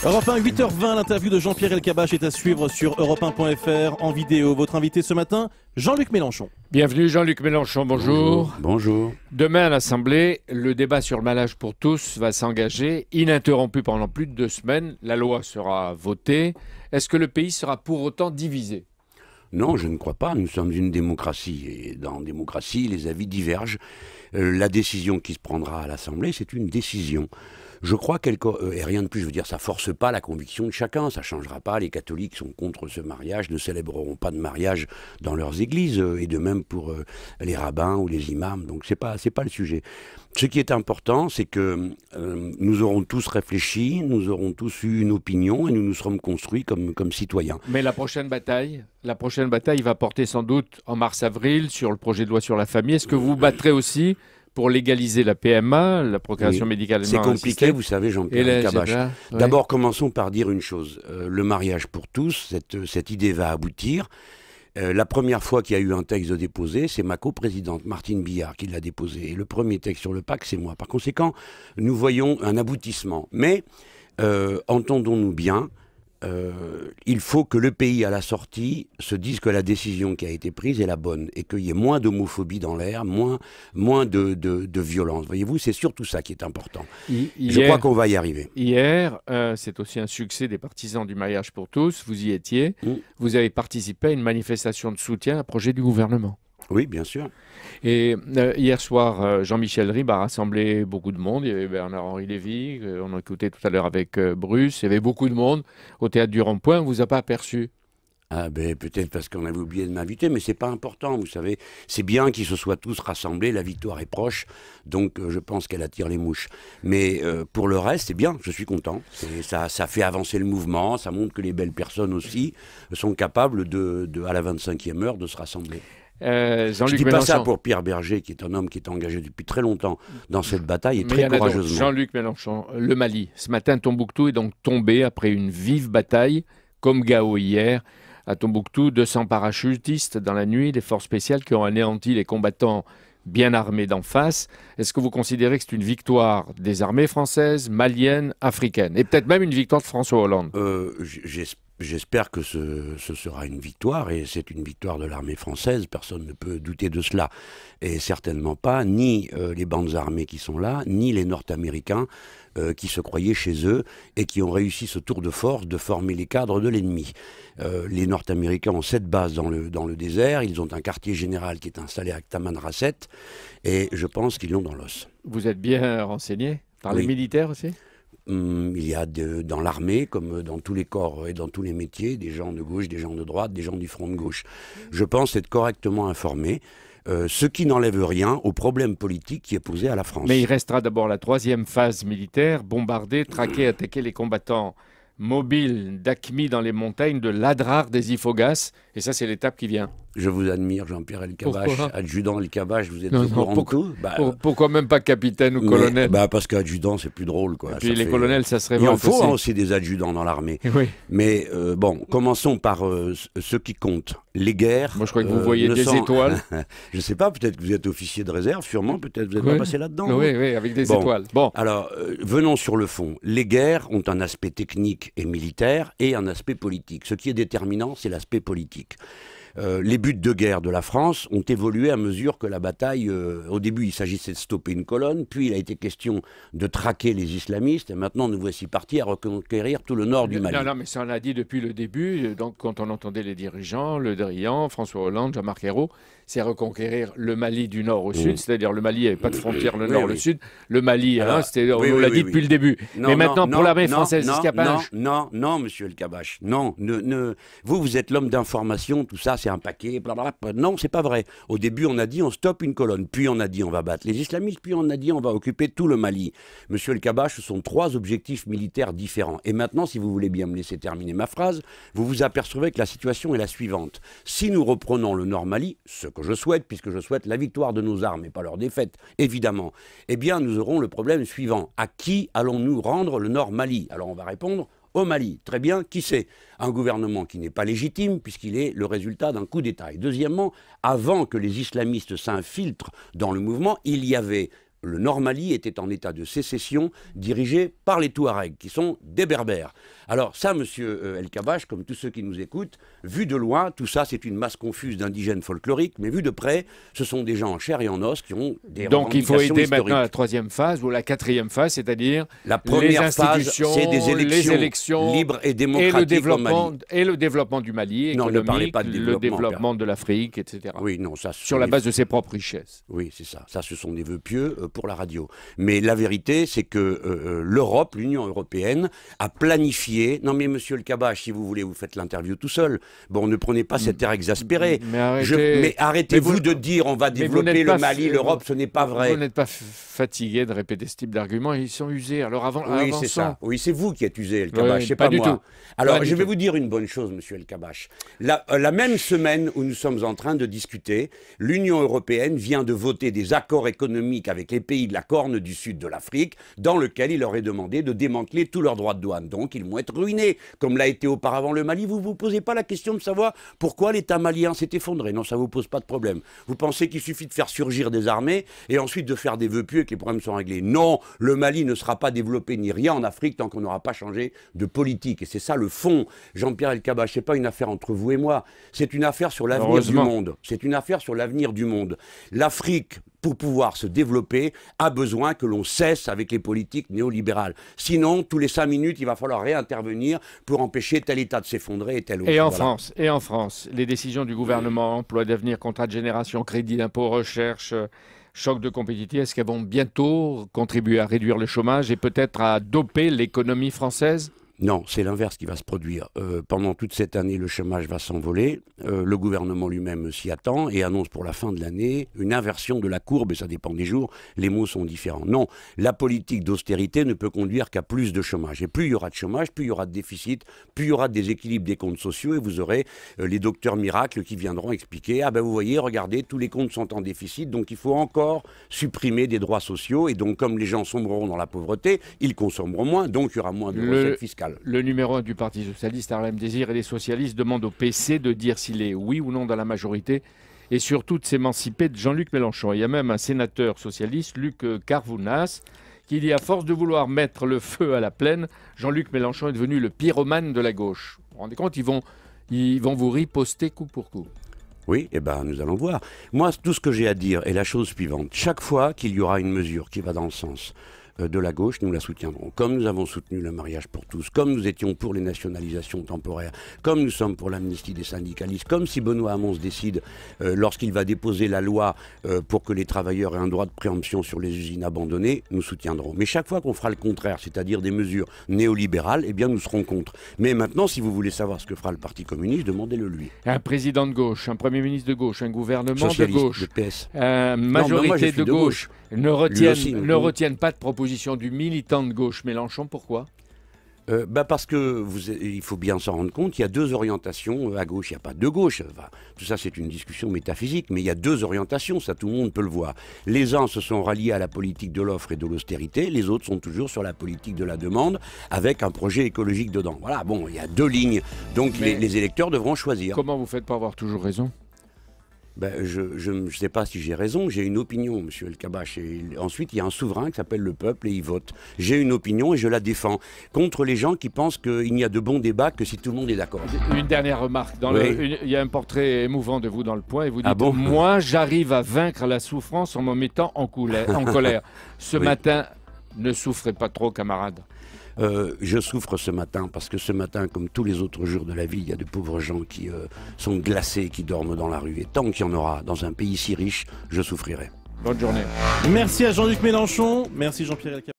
Europe 1, 8h20, l'interview de Jean-Pierre Elkabbach est à suivre sur europe1.fr en vidéo. Votre invité ce matin, Jean-Luc Mélenchon. Bienvenue Jean-Luc Mélenchon, bonjour. Bonjour. Demain à l'Assemblée, le débat sur le mariage pour tous va s'engager, ininterrompu pendant plus de 2 semaines. La loi sera votée. Est-ce que le pays sera pour autant divisé ? Non, je ne crois pas. Nous sommes une démocratie. Et dans la démocratie, les avis divergent. La décision qui se prendra à l'Assemblée, c'est une décision. Je crois et rien de plus, je veux dire, ça force pas la conviction de chacun, ça changera pas. Les catholiques sont contre ce mariage, ne célébreront pas de mariage dans leurs églises, et de même pour les rabbins ou les imams. Donc c'est pas le sujet. Ce qui est important, c'est que nous aurons tous réfléchi, nous aurons tous eu une opinion et nous nous serons construits comme citoyens. Mais la prochaine bataille va porter sans doute en mars-avril sur le projet de loi sur la famille. Est-ce que vous vous battrez aussi pour légaliser la PMA, la procréation médicale C'est compliqué, vous savez, Jean-Pierre Elkabbach. Oui. D'abord, commençons par dire une chose. Le mariage pour tous, cette idée va aboutir. La première fois qu'il y a eu un texte de déposé, c'est ma coprésidente Martine Billard qui l'a déposé. Et le premier texte sur le PAC, c'est moi. Par conséquent, nous voyons un aboutissement. Mais, entendons-nous bien, il faut que le pays, à la sortie, se dise que la décision qui a été prise est la bonne et qu'il y ait moins d'homophobie dans l'air, moins de violence. Voyez-vous, c'est surtout ça qui est important. Je crois qu'on va y arriver. Hier, c'est aussi un succès des partisans du mariage pour tous. Vous y étiez. Vous avez participé à une manifestation de soutien à un projet du gouvernement. Oui, bien sûr. Et hier soir, Jean-Michel Ribes a rassemblé beaucoup de monde. Il y avait Bernard-Henri Lévy, on a écouté tout à l'heure avec Bruce. Il y avait beaucoup de monde au Théâtre du Rond-Point. On ne vous a pas aperçu? Ah ben peut-être parce qu'on avait oublié de m'inviter, mais c'est pas important, vous savez. C'est bien qu'ils se soient tous rassemblés, la victoire est proche, donc je pense qu'elle attire les mouches. Mais pour le reste, c'est bien, je suis content. Ça fait avancer le mouvement, ça montre que les belles personnes aussi sont capables à la 25e heure de se rassembler. Je ne dis pas ça pour Pierre Berger, qui est un homme qui est engagé depuis très longtemps dans cette bataille et très courageusement. Jean-Luc Mélenchon, le Mali. Ce matin, Tombouctou est donc tombé après une vive bataille, comme Gao hier. À Tombouctou, 200 parachutistes dans la nuit, des forces spéciales qui ont anéanti les combattants bien armés d'en face. Est-ce que vous considérez que c'est une victoire des armées françaises, maliennes, africaines? Et peut-être même une victoire de François Hollande? J'espère que ce sera une victoire, et c'est une victoire de l'armée française, personne ne peut douter de cela. Et certainement pas ni les bandes armées qui sont là, ni les Nord-Américains qui se croyaient chez eux et qui ont réussi ce tour de force de former les cadres de l'ennemi. Les Nord-Américains ont 7 bases dans le désert, ils ont un quartier général qui est installé à Tamanrasset, et je pense qu'ils l'ont dans l'os. Vous êtes bien renseigné par les militaires aussi? Il y a dans l'armée, comme dans tous les corps et dans tous les métiers, des gens de gauche, des gens de droite, des gens du front de gauche. Je pense être correctement informé, ce qui n'enlève rien au problème politique qui est posé à la France. Mais il restera d'abord la 3e phase militaire, bombarder, traquer, attaquer les combattants mobiles d'AQMI dans les montagnes de l'Adrar des Ifogas. Et ça, c'est l'étape qui vient. Je vous admire, Jean-Pierre Elkabbach, adjudant Elkabbach, vous êtes au courant de tout. Pourquoi même pas capitaine ou colonel? Parce qu'adjudant, c'est plus drôle, quoi. Et puis les colonels, ça serait révolte. Il en faut aussi des adjudants dans l'armée. Oui. Mais bon, commençons par ce qui compte. Les guerres. Moi, je crois que vous voyez des étoiles. Je ne sais pas, peut-être que vous êtes officier de réserve, sûrement, peut-être que vous êtes pas passé là-dedans. Oui, avec des étoiles. Bon. Alors, venons sur le fond. Les guerres ont un aspect technique et militaire et un aspect politique. Ce qui est déterminant, c'est l'aspect politique. Les buts de guerre de la France ont évolué à mesure que la bataille, au début il s'agissait de stopper une colonne, puis il a été question de traquer les islamistes, et maintenant nous voici partis à reconquérir tout le nord du Mali. Non, mais ça on l'a dit depuis le début, donc quand on entendait les dirigeants, Le Drian, François Hollande, Jean-Marc Ayrault, c'est reconquérir le Mali du nord au sud, c'est-à-dire le Mali, il n'y avait pas de frontière, le nord, le sud. Le Mali, on l'a dit depuis le début. Mais maintenant, pour l'armée française, est-ce qu'il y a pas Non, monsieur Elkabbach, non. Vous êtes l'homme d'information, tout ça, c'est un paquet, blablabla. Non, c'est pas vrai. Au début, on a dit on stoppe une colonne, puis on a dit on va battre les islamistes, puis on a dit on va occuper tout le Mali. Monsieur Elkabbach, ce sont 3 objectifs militaires différents. Et maintenant, si vous voulez bien me laisser terminer ma phrase, vous vous apercevez que la situation est la suivante. Si nous reprenons le Nord Mali, ce que je souhaite, puisque je souhaite la victoire de nos armes et pas leur défaite, évidemment, eh bien nous aurons le problème suivant. À qui allons-nous rendre le Nord Mali? Alors on va répondre au Mali. Très bien, qui c'est? Un gouvernement qui n'est pas légitime puisqu'il est le résultat d'un coup d'État. Et deuxièmement, avant que les islamistes s'infiltrent dans le mouvement, il y avait le Nord Mali était en état de sécession dirigé par les Touaregs, qui sont des Berbères. Alors ça, monsieur El Kabbach, comme tous ceux qui nous écoutent, vu de loin, tout ça c'est une masse confuse d'indigènes folkloriques, mais vu de près, ce sont des gens en chair et en os qui ont des Donc il faut aider historiques. maintenant la troisième phase ou la quatrième phase, c'est-à-dire La première les phase, institutions, c'est des les élections libres et démocratiques au Mali. Et le développement du Mali, Non, ne parlez économique, pas de le développement de l'Afrique, etc. Oui, non, ça, Sur la base de ses propres richesses. Oui, c'est ça. Ça, ce sont des vœux pieux pour la radio. Mais la vérité, c'est que l'Europe, l'Union européenne, a planifié... Non, mais monsieur El Kabbach, si vous voulez, vous faites l'interview tout seul. Bon, ne prenez pas cet air exaspéré. Mais arrêtez-vous de dire on va développer le Mali, l'Europe, ce n'est pas vrai. Vous n'êtes pas fatigué de répéter ce type d'arguments, ils sont usés. Alors oui, c'est ça. Oui, c'est vous qui êtes usé, El Kabbach, c'est pas du moi. tout. Alors, je vais vous dire une bonne chose, monsieur El Kabbach. La même semaine où nous sommes en train de discuter, l'Union européenne vient de voter des accords économiques avec les pays de la Corne du Sud de l'Afrique, dans lequel il leur est demandé de démanteler tous leurs droits de douane. Donc, ils vont être ruinés, comme l'a été auparavant le Mali. Vous ne vous posez pas la question de savoir pourquoi l'État malien s'est effondré. Non, ça ne vous pose pas de problème. Vous pensez qu'il suffit de faire surgir des armées et ensuite de faire des vœux pieux et que les problèmes sont réglés. Non, le Mali ne sera pas développé ni rien en Afrique tant qu'on n'aura pas changé de politique. Et c'est ça le fond. Jean-Pierre El Kabbach, ce n'est pas une affaire entre vous et moi. C'est une affaire sur l'avenir du monde. C'est une affaire sur l'avenir du monde. L'Afrique, pour pouvoir se développer, a besoin que l'on cesse avec les politiques néolibérales. Sinon, tous les 5 minutes, il va falloir réintervenir pour empêcher tel État de s'effondrer et tel autre. Et en France, les décisions du gouvernement, emploi d'avenir, contrat de génération, crédit d'impôt, recherche, choc de compétitivité, est-ce qu'elles vont bientôt contribuer à réduire le chômage et peut-être à doper l'économie française ? Non, c'est l'inverse qui va se produire. Pendant toute cette année, le chômage va s'envoler. Le gouvernement lui-même s'y attend et annonce pour la fin de l'année une inversion de la courbe, et ça dépend des jours, les mots sont différents. Non, la politique d'austérité ne peut conduire qu'à plus de chômage. Et plus il y aura de chômage, plus il y aura de déficit, plus il y aura de déséquilibre des comptes sociaux, et vous aurez les docteurs miracles qui viendront expliquer « Ah ben vous voyez, regardez, tous les comptes sont en déficit, donc il faut encore supprimer des droits sociaux, et donc comme les gens sombreront dans la pauvreté, ils consommeront moins, donc il y aura moins de recettes fiscales. » Le numéro 1 du Parti Socialiste, Harlem Désir, et les socialistes demandent au PC de dire s'il est oui ou non dans la majorité et surtout de s'émanciper de Jean-Luc Mélenchon. Il y a même un sénateur socialiste, Luc Carvounas, qui dit à force de vouloir mettre le feu à la plaine, Jean-Luc Mélenchon est devenu le pyromane de la gauche. Vous vous rendez compte, ils vont vous riposter coup pour coup. Oui, eh ben, nous allons voir. Moi, tout ce que j'ai à dire est la chose suivante. Chaque fois qu'il y aura une mesure qui va dans le sens de la gauche, nous la soutiendrons. Comme nous avons soutenu le mariage pour tous, comme nous étions pour les nationalisations temporaires, comme nous sommes pour l'amnistie des syndicalistes, comme si Benoît Hamon se décide, lorsqu'il va déposer la loi pour que les travailleurs aient un droit de préemption sur les usines abandonnées, nous soutiendrons. Mais chaque fois qu'on fera le contraire, c'est-à-dire des mesures néolibérales, eh bien nous serons contre. Mais maintenant, si vous voulez savoir ce que fera le Parti communiste, demandez-le lui. Un président de gauche, un Premier ministre de gauche, un gouvernement socialiste, de gauche, de PS. Majorité de gauche, ne retiennent pas de proposition du militant de gauche Mélenchon. Pourquoi ? Parce que il faut bien s'en rendre compte, il y a deux orientations à gauche, il n'y a pas de gauche. Enfin, tout ça c'est une discussion métaphysique, mais il y a deux orientations, ça tout le monde peut le voir. Les uns se sont ralliés à la politique de l'offre et de l'austérité, les autres sont toujours sur la politique de la demande, avec un projet écologique dedans. Voilà, bon, il y a deux lignes, donc les électeurs devront choisir. Comment vous faites pour avoir toujours raison ? Je ne sais pas si j'ai raison, j'ai une opinion, monsieur El Kabbach. Et ensuite, il y a un souverain qui s'appelle le peuple et il vote. J'ai une opinion et je la défends contre les gens qui pensent qu'il n'y a de bons débats que si tout le monde est d'accord. Une dernière remarque. Il y a un portrait émouvant de vous dans Le Point et vous dites « Ah bon ? Moi, j'arrive à vaincre la souffrance en me mettant en colère. Ce matin, ne souffrez pas trop, camarades. » Je souffre ce matin parce que ce matin, comme tous les autres jours de la vie, il y a de pauvres gens qui sont glacés, qui dorment dans la rue. Et tant qu'il y en aura dans un pays si riche, je souffrirai. Bonne journée. Merci à Jean-Luc Mélenchon. Merci Jean-Pierre El Kabbach.